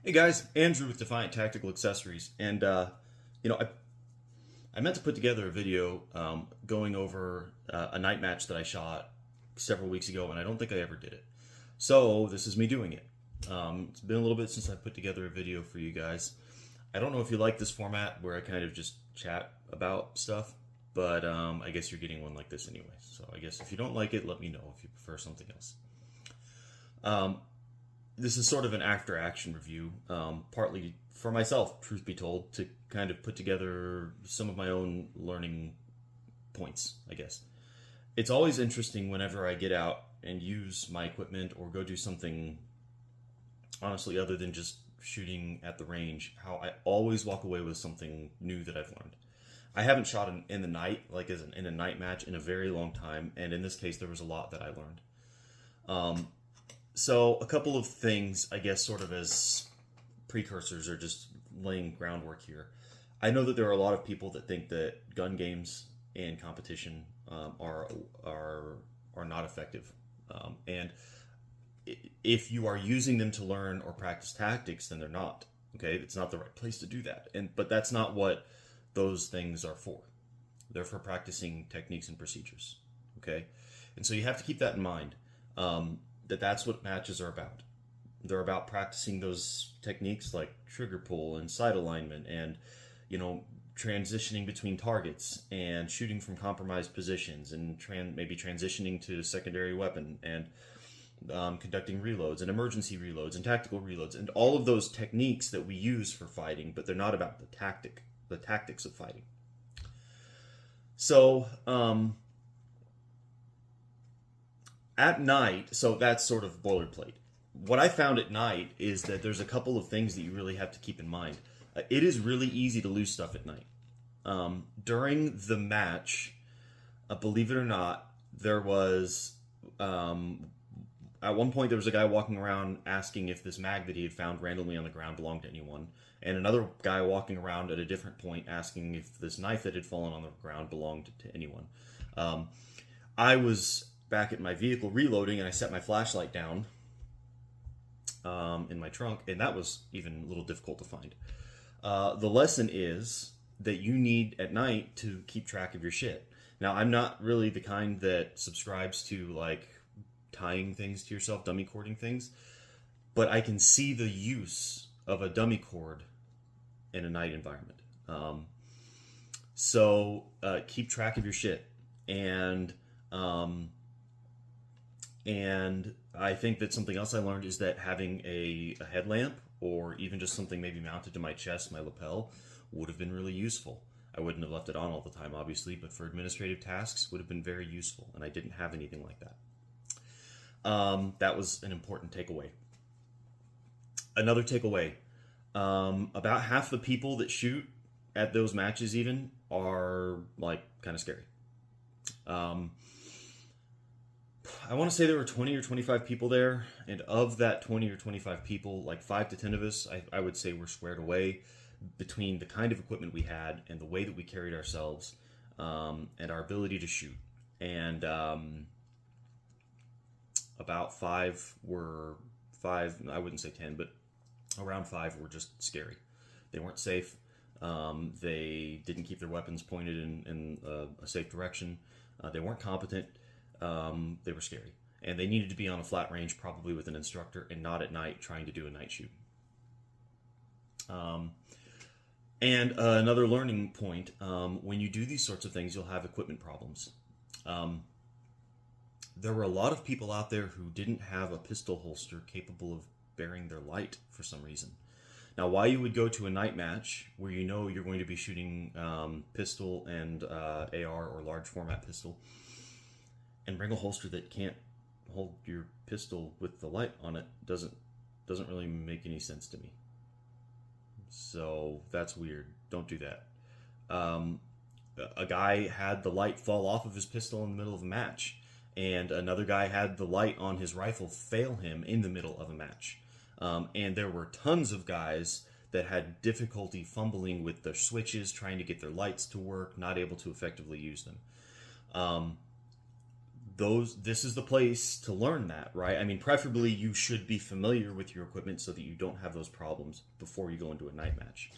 Hey guys, Andrew with Defiant Tactical Accessories, and you know, I meant to put together a video going over a night match that I shot several weeks ago, and I don't think I ever did it. So this is me doing it. It's been a little bit since I put together a video for you guys. I don't know if you like this format where I kind of just chat about stuff, but I guess you're getting one like this anyway. So I guess if you don't like it, let me know if you prefer something else. This is sort of an after-action review, partly for myself, truth be told, to kind of put together some of my own learning points, I guess. It's always interesting whenever I get out and use my equipment or go do something, honestly, other than just shooting at the range, how I always walk away with something new that I've learned. I haven't shot in the night, like in a night match, in a very long time, and in this case, there was a lot that I learned. So a couple of things, I guess, sort of as precursors or just laying groundwork here. I know that there are a lot of people that think that gun games and competition are not effective, and if you are using them to learn or practice tactics, then they're not. Okay, it's not the right place to do that. But that's not what those things are for. They're for practicing techniques and procedures. Okay, and so you have to keep that in mind. That's what matches are about. They're about practicing those techniques like trigger pull and sight alignment and, transitioning between targets and shooting from compromised positions and maybe transitioning to secondary weapon and conducting reloads and emergency reloads and tactical reloads and all of those techniques that we use for fighting, but they're not about the tactics of fighting. So, at night, so that's sort of boilerplate. What I found at night is that there's a couple of things that you really have to keep in mind. It is really easy to lose stuff at night. During the match, believe it or not, there was, at one point there was a guy walking around asking if this mag that he had found randomly on the ground belonged to anyone, and another guy walking around at a different point asking if this knife that had fallen on the ground belonged to anyone. I was back at my vehicle reloading, and I set my flashlight down in my trunk, and that was even a little difficult to find. The lesson is that you need at night to keep track of your shit. Now, I'm not really the kind that subscribes to like tying things to yourself, dummy cording things, but I can see the use of a dummy cord in a night environment. So keep track of your shit, and I think that something else I learned is that having a headlamp or even just something maybe mounted to my chest, my lapel, would have been really useful. I wouldn't have left it on all the time, obviously, but for administrative tasks would have been very useful, and I didn't have anything like that. That was an important takeaway. Another takeaway, about half the people that shoot at those matches even are like kind of scary. I want to say there were 20 or 25 people there, and of that 20 or 25 people, like 5 to 10 of us, I would say were squared away between the kind of equipment we had and the way that we carried ourselves, and our ability to shoot. And about 5, I wouldn't say 10, but around 5 were just scary. They weren't safe. They didn't keep their weapons pointed in a safe direction. They weren't competent. They were scary, and they needed to be on a flat range, probably with an instructor, and not at night trying to do a night shoot. And another learning point, when you do these sorts of things, you'll have equipment problems. There were a lot of people out there who didn't have a pistol holster capable of bearing their light for some reason. Now, why you would go to a night match where you know you're going to be shooting pistol and AR or large format pistol, and bring a holster that can't hold your pistol with the light on it doesn't really make any sense to me. So that's weird. Don't do that. A guy had the light fall off of his pistol in the middle of a match, and another guy had the light on his rifle fail him in the middle of a match. And there were tons of guys that had difficulty fumbling with their switches, trying to get their lights to work, not able to effectively use them. this is the place to learn that, right? I mean, preferably you should be familiar with your equipment so that you don't have those problems before you go into a night match.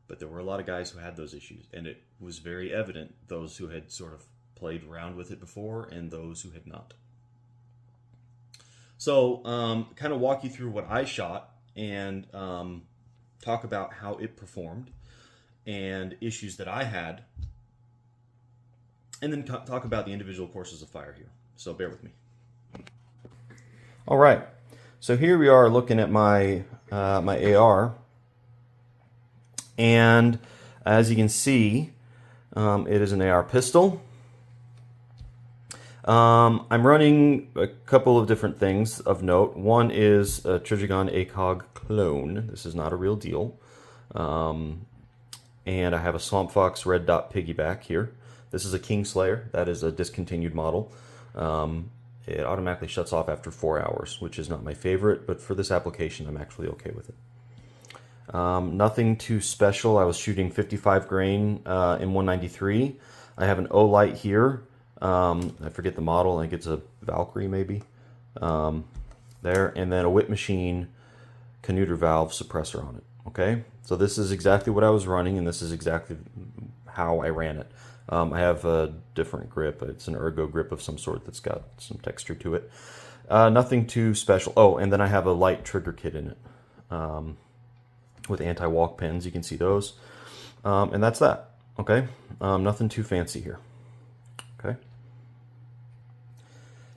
But there were a lot of guys who had those issues, and it was very evident, those who had sort of played around with it before and those who had not. So, kind of walk you through what I shot and talk about how it performed and issues that I had, and then talk about the individual courses of fire here. So bear with me. All right. So here we are looking at my my AR, and as you can see, it is an AR pistol. I'm running a couple of different things of note. One is a Trigon ACOG clone. This is not a real deal. And I have a Swamp Fox Red Dot piggyback here. This is a Kingslayer. That is a discontinued model. It automatically shuts off after 4 hours, which is not my favorite, but for this application, I'm actually okay with it. Nothing too special. I was shooting 55 grain in 193. I have an O-Light here. I forget the model. I think it's a Valkyrie maybe. There, and then a Whip Machine Canuter valve suppressor on it. Okay, so this is exactly what I was running, and this is exactly how I ran it. I have a different grip. It's an ergo grip of some sort that's got some texture to it. Nothing too special. Oh, and then I have a light trigger kit in it with anti-walk pins. You can see those. And that's that. Okay, nothing too fancy here. Okay.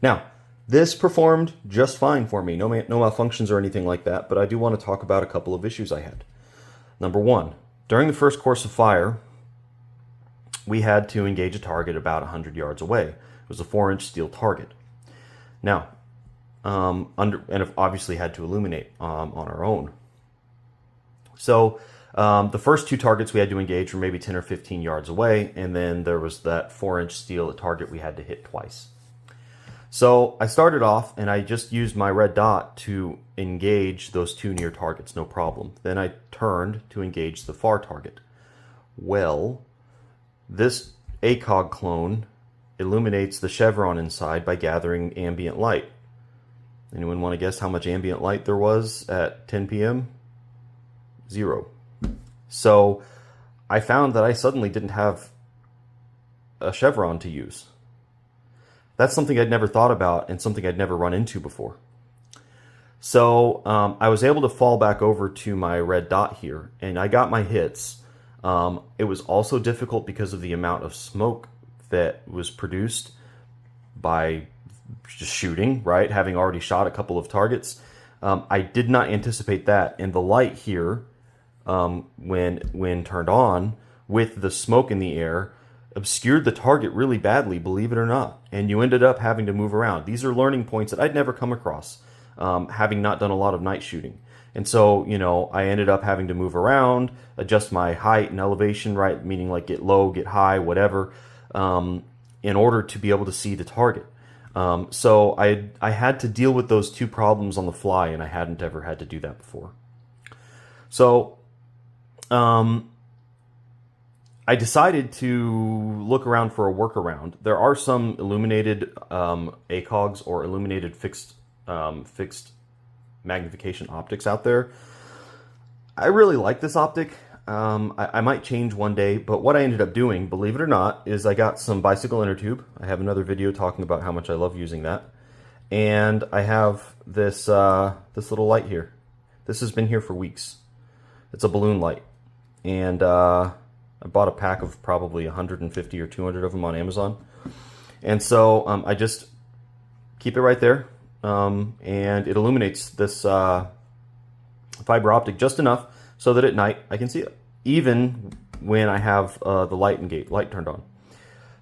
Now, this performed just fine for me. No malfunctions or anything like that, but I do want to talk about a couple of issues I had. Number one, during the first course of fire, we had to engage a target about 100 yards away. It was a 4-inch steel target. Now, and obviously had to illuminate on our own. So the first two targets we had to engage were maybe 10 or 15 yards away, and then there was that 4-inch steel target we had to hit twice. So I started off and I just used my red dot to engage those two near targets, no problem. Then I turned to engage the far target. Well, this ACOG clone illuminates the chevron inside by gathering ambient light. Anyone want to guess how much ambient light there was at 10 p.m.? 0. So I found that I suddenly didn't have a chevron to use. That's something I'd never thought about and something I'd never run into before. So I was able to fall back over to my red dot here, and I got my hits. It was also difficult because of the amount of smoke that was produced by just shooting, right? Having already shot a couple of targets. I did not anticipate that, and the light here, when turned on, with the smoke in the air, obscured the target really badly, believe it or not, and you ended up having to move around. These are learning points that I'd never come across, having not done a lot of night shooting. And so, you know, I ended up having to move around, adjust my height and elevation, right, meaning like get low, get high, whatever, in order to be able to see the target. So I had to deal with those two problems on the fly, and I hadn't ever had to do that before. So I decided to look around for a workaround. There are some illuminated ACOGs or illuminated fixed magnification optics out there. I really like this optic. I might change one day, but what I ended up doing, believe it or not, is I got some bicycle inner tube. I have another video talking about how much I love using that. And I have this this little light here. This has been here for weeks. It's a balloon light. And I bought a pack of probably 150 or 200 of them on Amazon. And so I just keep it right there. And it illuminates this fiber optic just enough so that at night I can see it, even when I have the light turned on.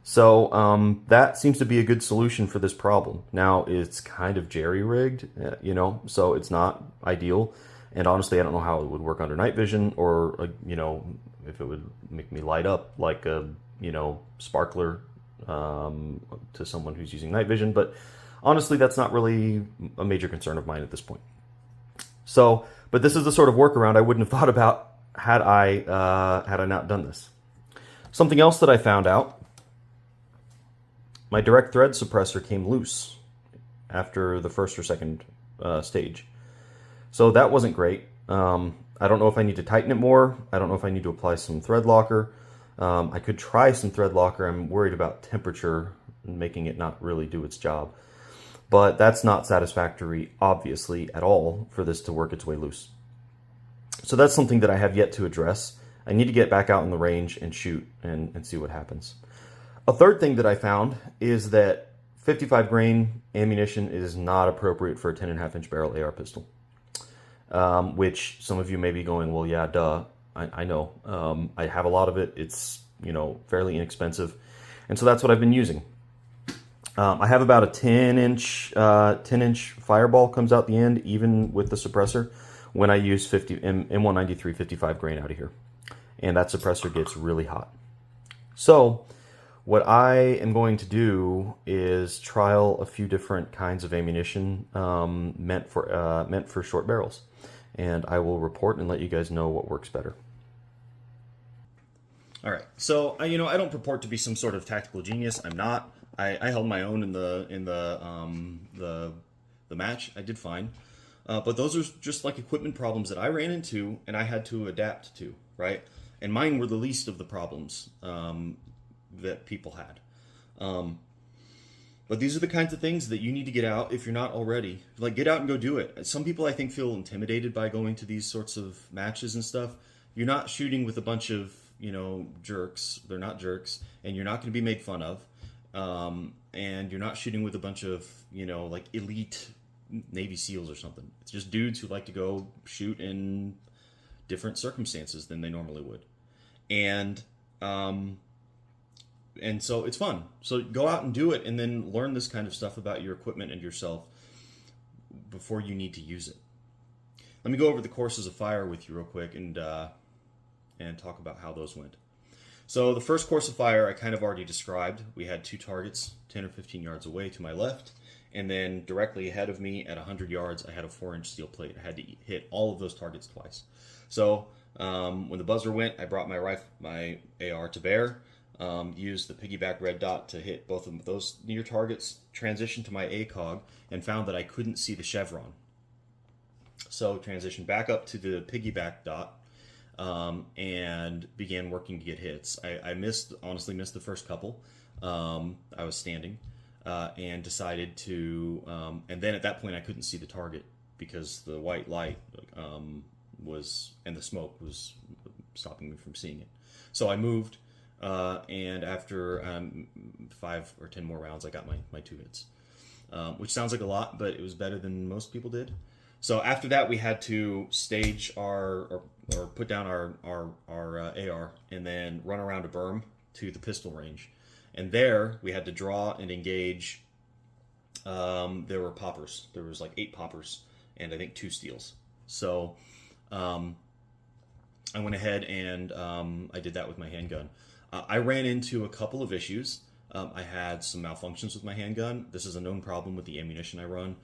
So that seems to be a good solution for this problem. Now, it's kind of jerry-rigged, you know, so it's not ideal. And honestly, I don't know how it would work under night vision, or, you know, if it would make me light up like a, you know, sparkler to someone who's using night vision. But honestly, that's not really a major concern of mine at this point. So, but this is the sort of workaround I wouldn't have thought about had I not done this. Something else that I found out my direct thread suppressor came loose after the first or second stage. So that wasn't great. I don't know if I need to tighten it more. I don't know if I need to apply some thread locker. I could try some thread locker. I'm worried about temperature and making it not really do its job. But that's not satisfactory, obviously, at all for this to work its way loose. So that's something that I have yet to address. I need to get back out in the range and shoot and see what happens. A third thing that I found is that 55 grain ammunition is not appropriate for a 10.5 inch barrel AR pistol. Which some of you may be going, well, yeah, duh. I know. I have a lot of it. It's, fairly inexpensive. And so that's what I've been using. I have about a 10-inch fireball comes out the end, even with the suppressor, when I use M193 55 grain out of here. And that suppressor gets really hot. So what I am going to do is trial a few different kinds of ammunition meant for short barrels. And I will report and let you guys know what works better. All right. So I don't purport to be some sort of tactical genius. I'm not. I held my own in the match. I did fine. But those are just like equipment problems that I ran into and I had to adapt to, right? And mine were the least of the problems that people had. But these are the kinds of things that you need to get out if you're not already. Like, get out and go do it. Some people, I think, feel intimidated by going to these sorts of matches and stuff. You're not shooting with a bunch of, jerks. They're not jerks. And you're not going to be made fun of. And you're not shooting with a bunch of, like elite Navy SEALs or something. It's just dudes who like to go shoot in different circumstances than they normally would. And so it's fun. So go out and do it and then learn this kind of stuff about your equipment and yourself before you need to use it. Let me go over the courses of fire with you real quick and talk about how those went. So the first course of fire I kind of already described. We had two targets 10 or 15 yards away to my left, and then directly ahead of me at 100 yards I had a 4-inch steel plate. I had to hit all of those targets twice. So when the buzzer went, I brought my AR to bear. Used the piggyback red dot to hit both of those near targets, transitioned to my ACOG, and found that I couldn't see the chevron. So transitioned back up to the piggyback dot and began working to get hits. I honestly missed the first couple. I was standing and decided to, and then at that point I couldn't see the target because the white light and the smoke was stopping me from seeing it. So I moved. And after 5 or 10 more rounds, I got my 2 hits, which sounds like a lot, but it was better than most people did. So after that, we had to stage or put down our AR and then run around a berm to the pistol range. And there we had to draw and engage. There were poppers. There was like 8 poppers and I think 2 steels. So I went ahead and I did that with my handgun. I ran into a couple of issues. I had some malfunctions with my handgun. This is a known problem with the ammunition I run.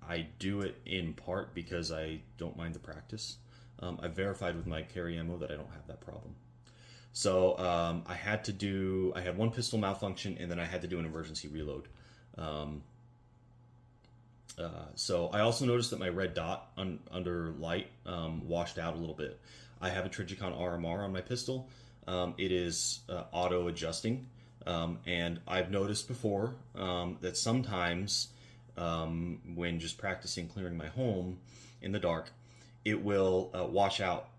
I do it in part because I don't mind the practice. I've verified with my carry ammo that I don't have that problem. So I had one pistol malfunction and then I had to do an emergency reload. So I also noticed that my red dot under light washed out a little bit. I have a Trigicon RMR on my pistol. It is auto adjusting, and I've noticed before that sometimes when just practicing clearing my home in the dark, it will wash out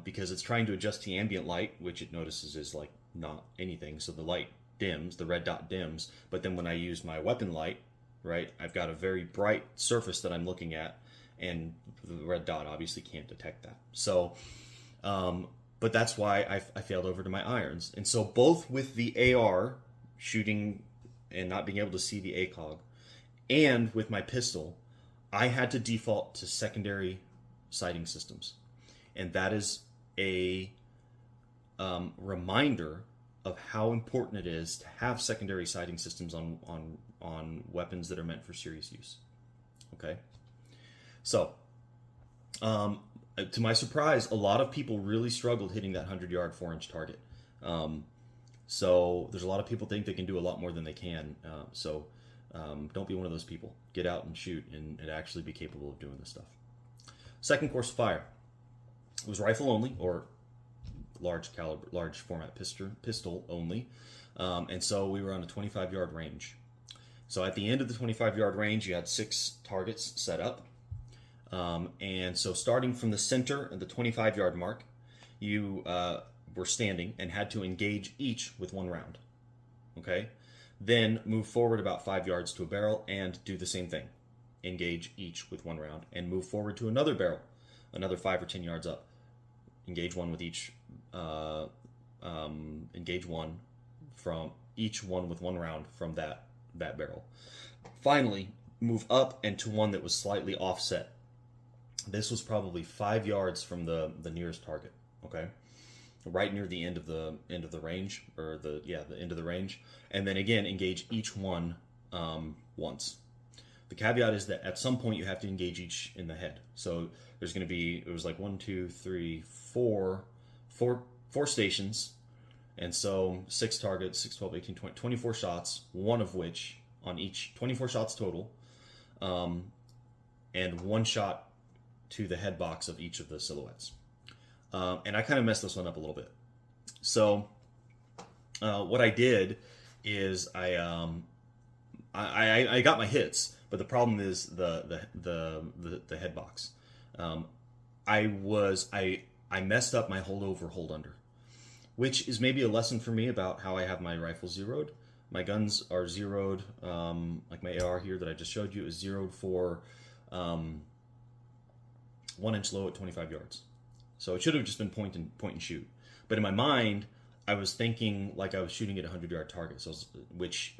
because it's trying to adjust the ambient light, which it notices is like not anything. So the light dims, the red dot dims, but then when I use my weapon light, right, I've got a very bright surface that I'm looking at, and the red dot obviously can't detect that. So but that's why I failed over to my irons. And so both with the AR shooting and not being able to see the ACOG and with my pistol, I had to default to secondary sighting systems. And that is a reminder of how important it is to have secondary sighting systems on weapons that are meant for serious use. Okay? So, to my surprise, a lot of people really struggled hitting that 100-yard 4-inch target. So there's a lot of people think they can do a lot more than they can. Don't be one of those people. Get out and shoot and actually be capable of doing this stuff. Second course of fire was rifle only, or large format pistol only. And so we were on a 25-yard range. So at the end of the 25-yard range, you had 6 targets set up. And so starting from the center of the 25-yard mark, you were standing and had to engage each with 1 round. Okay? Then move forward about 5 yards to a barrel and do the same thing. Engage each with 1 round and move forward to another barrel, another 5 or 10 yards up. Engage one with each, engage one from each one with 1 round from that barrel. Finally, move up and to one that was slightly offset. This was probably 5 yards from the nearest target. Okay, right near the end of the range, or the end of the range, and then again engage each one once. The caveat is that at some point you have to engage each in the head. So there's going to be, it was like 1, 2, 3, 4 stations, and so 6 targets, 6, 12, 18, 20, 24 shots, one of which on each, 24 shots total, and 1 shot to the head box of each of the silhouettes. And I kind of messed this one up a little bit. So what I did is I got my hits, but the problem is the head box. I messed up my hold under, which is maybe a lesson for me about how I have my rifle zeroed. My guns are zeroed, like my AAR here that I just showed you is zeroed for 1 inch low at 25 yards. So it should have just been point and shoot. But in my mind, I was thinking like I was shooting at a 100-yard target, which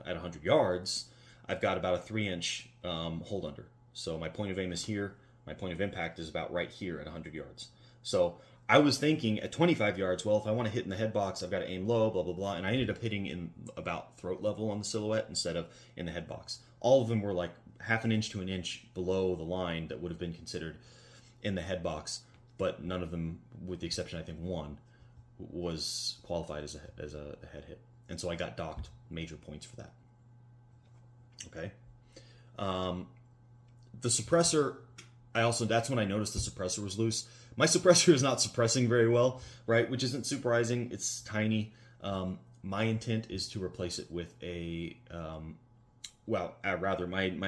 at 100 yards, I've got about a 3-inch hold under. So my point of aim is here. My point of impact is about right here at 100 yards. So I was thinking at 25 yards, well, if I want to hit in the head box, I've got to aim low, blah, blah, blah. And I ended up hitting in about throat level on the silhouette instead of in the head box. All of them were like 1/2 inch to 1 inch below the line that would have been considered in the head box. But none of them, with the exception I think 1, was qualified as a head hit. And so I got docked major points for that. Okay. The suppressor, that's when I noticed the suppressor was loose. My suppressor is not suppressing very well, right? Which isn't surprising. It's tiny. My intent is to replace it with my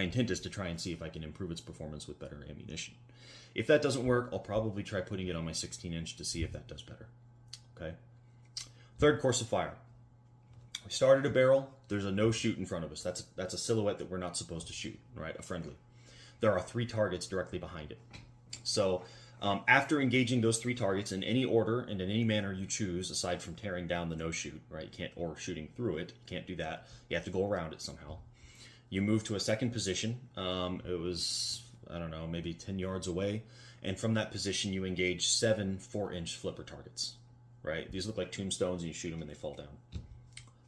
intent is to try and see if I can improve its performance with better ammunition. If that doesn't work, I'll probably try putting it on my 16-inch to see if that does better. Okay. Third course of fire. We started a barrel. There's a no shoot in front of us. That's a silhouette that we're not supposed to shoot, right? A friendly. There are 3 targets directly behind it. So after engaging those 3 targets in any order and in any manner you choose, aside from tearing down the no shoot, right? You can't, or shooting through it. You can't do that. You have to go around it somehow. You move to a second position. It was, I don't know, maybe 10 yards away. And from that position, you engage 7 4-inch flipper targets, right? These look like tombstones, and you shoot them and they fall down.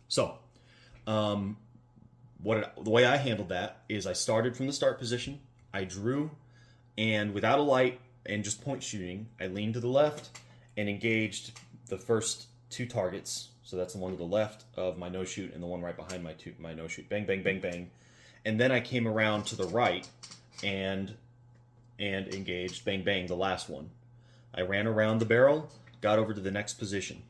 So, the way I handled that is I started from the start position. I drew, and without a light and just point shooting, I leaned to the left and engaged the first 2 targets. So that's the one to the left of my no shoot and the one right behind my no shoot. Bang, bang, bang, bang. And then I came around to the right and engaged, bang, bang, the last one. I ran around the barrel, got over to the next position,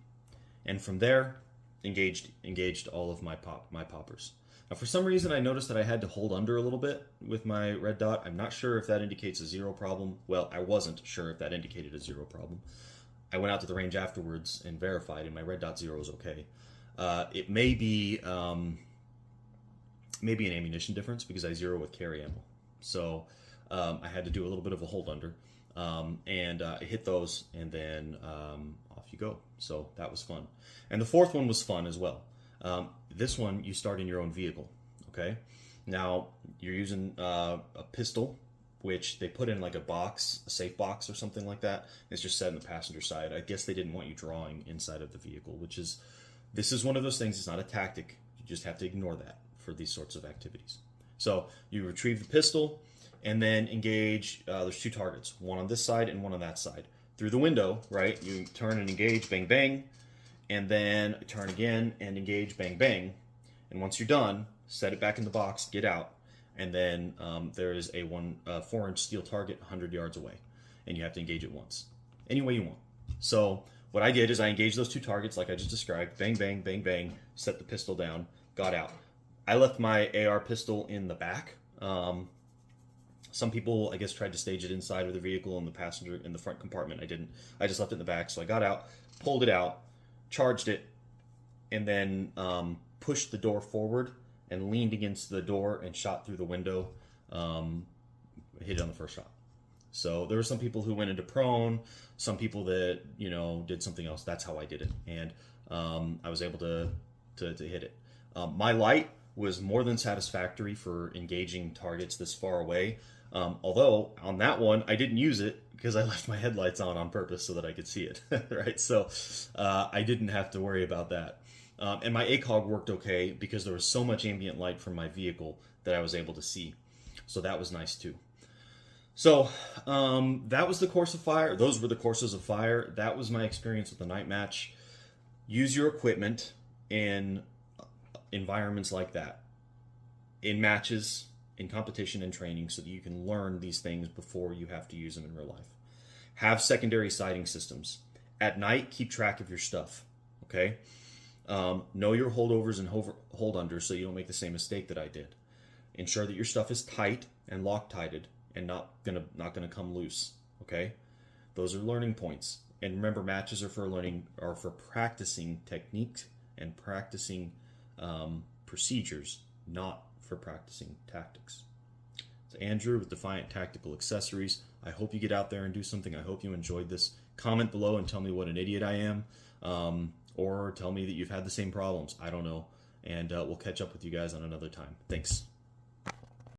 and from there, engaged all of my poppers. Now, for some reason, I noticed that I had to hold under a little bit with my red dot. I'm not sure if that indicates a 0 problem. Well, I wasn't sure if that indicated a 0 problem. I went out to the range afterwards and verified, and my red dot 0 is okay. It may be maybe an ammunition difference because I zero with carry ammo. So I had to do a little bit of a hold under, and I hit those, and then off you go. So that was fun. And the fourth one was fun as well. This one, you start in your own vehicle, okay? Now, you're using a pistol, which they put in like a box, a safe box or something like that. It's just set in the passenger side. I guess they didn't want you drawing inside of the vehicle, this is one of those things, it's not a tactic. You just have to ignore that for these sorts of activities. So you retrieve the pistol and then engage, there's 2 targets, one on this side and one on that side. Through the window, right, you turn and engage, bang, bang, and then turn again and engage, bang, bang. And once you're done, set it back in the box, get out, and then there is a 4-inch steel target 100 yards away, and you have to engage it once, any way you want. So what I did is I engaged those 2 targets like I just described, bang, bang, bang, bang, set the pistol down, got out. I left my AR pistol in the back. Some people, I guess, tried to stage it inside of the vehicle in the passenger, in the front compartment. I didn't. I just left it in the back. So I got out, pulled it out, charged it, and then pushed the door forward and leaned against the door and shot through the window. Hit it on the first shot. So there were some people who went into prone, some people that, did something else. That's how I did it. And I was able to hit it. My light was more than satisfactory for engaging targets this far away. Although on that one, I didn't use it because I left my headlights on purpose so that I could see it, right? So I didn't have to worry about that. And my ACOG worked okay because there was so much ambient light from my vehicle that I was able to see. So that was nice too. So that was the course of fire. Those were the courses of fire. That was my experience with the night match. Use your equipment in environments like that, in matches, in competition and training, so that you can learn these things before you have to use them in real life. Have secondary sighting systems. At night, keep track of your stuff, okay? Know your holdovers and hold unders so you don't make the same mistake that I did. Ensure that your stuff is tight and Loctited and not gonna come loose, okay? Those are learning points. And remember, matches are for practicing techniques and practicing procedures, not for practicing tactics. It's Andrew with Defiant Tactical Accessories. I hope you get out there and do something. I hope you enjoyed this. Comment below and tell me what an idiot I am, or tell me that you've had the same problems. I don't know. And we'll catch up with you guys on another time. Thanks.